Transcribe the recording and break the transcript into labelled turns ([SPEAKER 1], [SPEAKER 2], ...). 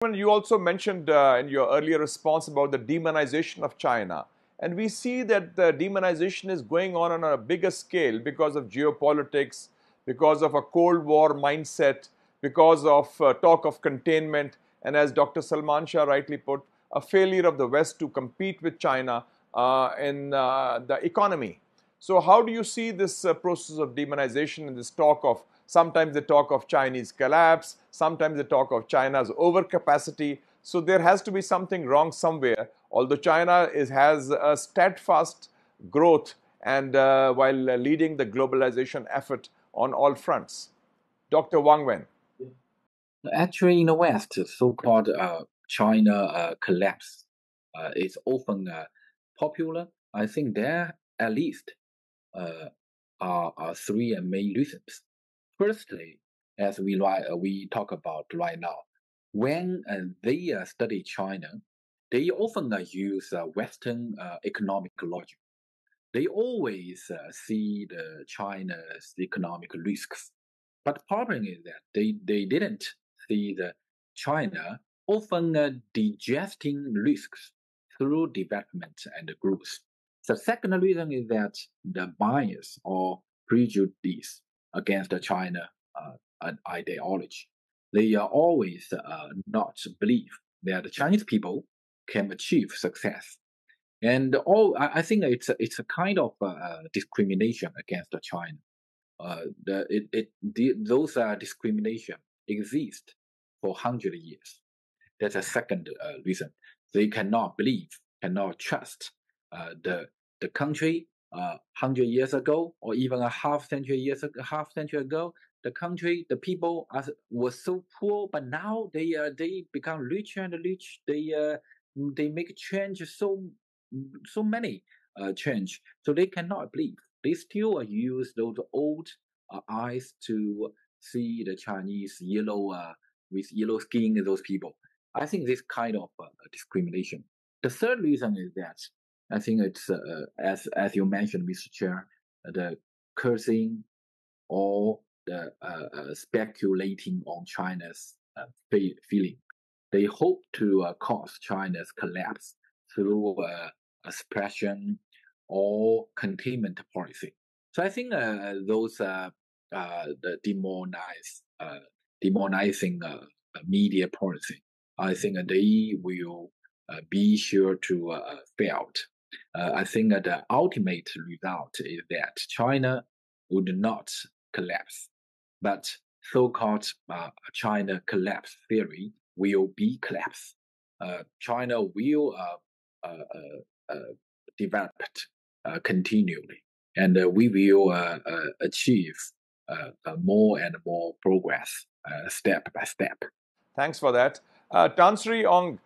[SPEAKER 1] You also mentioned in your earlier response about the demonization of China. And we see that the demonization is going on a bigger scale because of geopolitics, because of a Cold War mindset, because of talk of containment, and as Dr. Salman Shah rightly put, a failure of the West to compete with China in the economy. So how do you see this process of demonization and this talk of, sometimes they talk of Chinese collapse, sometimes they talk of China's overcapacity. So there has to be something wrong somewhere, although China has a steadfast growth and while leading the globalization effort on all fronts. Dr. Wang Wen.
[SPEAKER 2] Actually, in the West, so-called China collapse is often popular. I think there at least are three main reasons. Firstly, as we talk about right now, when they study China, they often use Western economic logic. They always see the China's economic risks. But the problem is that they didn't see the China often digesting risks through development and growth. The second reason is that the bias or prejudice against the China ideology. They always not believe that the Chinese people can achieve success. And I think it's a kind of discrimination against China. Those discrimination exist for 100 years. That's a second reason. They cannot believe, cannot trust the country 100 years ago, or even a half century ago. The country, the people were so poor, but now they become richer and rich. They make change so many change, so they cannot believe. They still use those old eyes to see the Chinese with yellow skin, those people. I think this kind of discrimination. The third reason is that I think it's as you mentioned, Mr. Chair, the cursing or the speculating on China's feeling. They hope to cause China's collapse through suppression or containment policy. So I think those the demonizing media policy, I think they will be sure to fail. I think the ultimate result is that China would not collapse, but so-called China collapse theory will be collapsed. China will develop continually, and we will achieve more and more progress step by step.
[SPEAKER 1] Thanks for that. Tan Sri Ong,